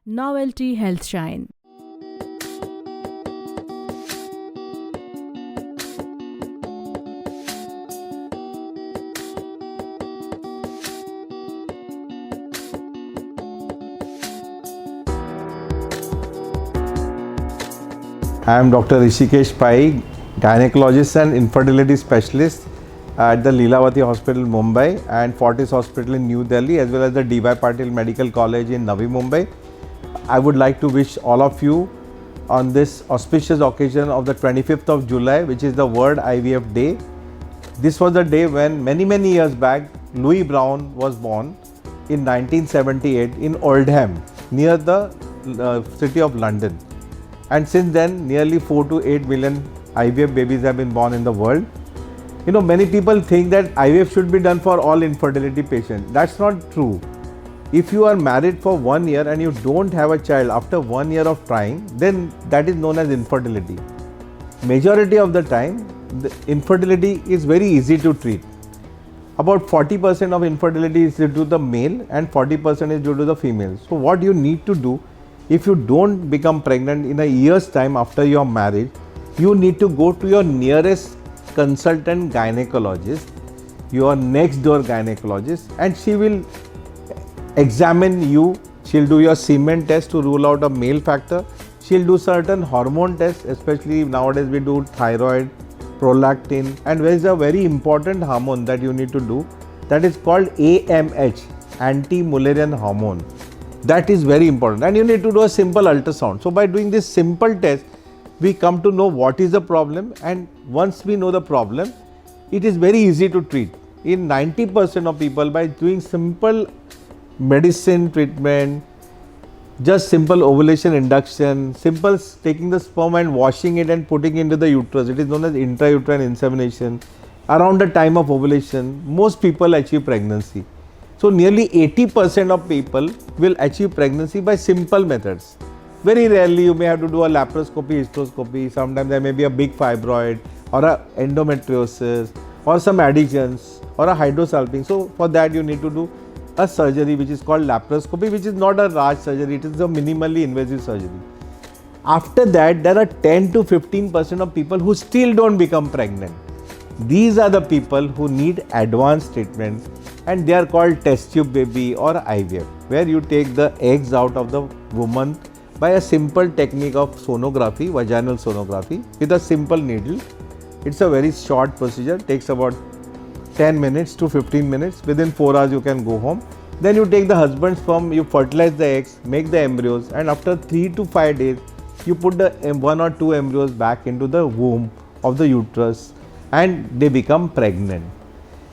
Novelty Health Shine. I am Dr. Rishikesh Pai, gynecologist and infertility specialist at the Lilavati Hospital, Mumbai, and Fortis Hospital in New Delhi, as well as the D.Y. Patil Medical College in Navi Mumbai. I would like to wish all of you on this auspicious occasion of the 25th of July, which is the World IVF Day. This was the day when many years back, Louis Brown was born in 1978 in Oldham, near the city of London. And since then, nearly 4 to 8 million IVF babies have been born in the world. You know, many people think that IVF should be done for all infertility patients. That's not true. If you are married for 1 year and you don't have a child after 1 year of trying, then that is known as infertility. Majority of the time, the infertility is very easy to treat. About 40% of infertility is due to the male and 40% is due to the female. So what you need to do, if you don't become pregnant in a year's time after your marriage, you need to go to your nearest consultant gynecologist, your next door gynecologist, and she will examine you. She'll do your semen test to rule out a male factor. She'll do certain hormone tests, especially nowadays we do thyroid, prolactin, and there is a very important hormone that you need to do, that is called AMH, anti-Mullerian hormone. That is very important, and you need to do a simple ultrasound. So by doing this simple test, we come to know what is the problem, and once we know the problem, it is very easy to treat. In 90% of people, by doing simple medicine treatment, just simple ovulation induction, simple taking the sperm and washing it and putting into the uterus, it is known as intrauterine insemination, around the time of ovulation, most people achieve pregnancy. So nearly 80% of people will achieve pregnancy by simple methods. Very rarely you may have to do a laparoscopy, hysteroscopy, sometimes there may be a big fibroid or a endometriosis or some adhesions or a hydrosalpingo. So for that you need to do a surgery which is called laparoscopy, which is not a large surgery, it is a minimally invasive surgery. After that, there are 10 to 15% of people who still don't become pregnant. These are the people who need advanced treatment, and they are called test tube baby or IVF, where you take the eggs out of the woman by a simple technique of sonography, vaginal sonography, with a simple needle. It's a very short procedure, takes about 10 minutes to 15 minutes. Within 4 hours you can go home. Then you take the husband's sperm, you fertilize the eggs, make the embryos, and after 3 to 5 days, you put the 1 or 2 embryos back into the womb of the uterus, and they become pregnant.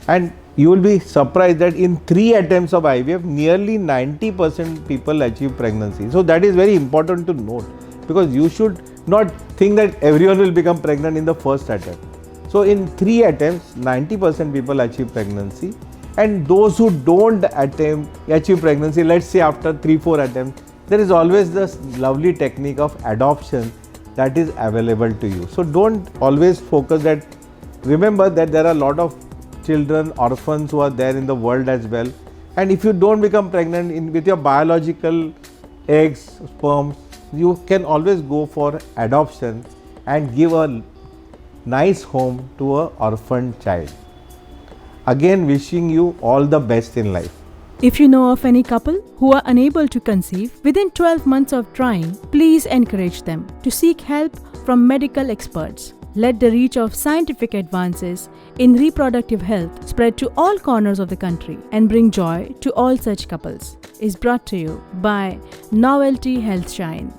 And you will be surprised that in 3 attempts of IVF, nearly 90% people achieve pregnancy. So that is very important to note, because you should not think that everyone will become pregnant in the first attempt. So in 3 attempts, 90% people achieve pregnancy, and those who don't achieve pregnancy, let's say after 3-4 attempts, there is always this lovely technique of adoption that is available to you. So don't always focus that. Remember that there are a lot of children, orphans who are there in the world as well, and if you don't become pregnant with your biological eggs, sperm, you can always go for adoption and give a nice home to an orphan child. Again, wishing you all the best in life. If you know of any couple who are unable to conceive within 12 months of trying, please encourage them to seek help from medical experts. Let the reach of scientific advances in reproductive health spread to all corners of the country and bring joy to all such couples. Is brought to you by Novelty Health Shine.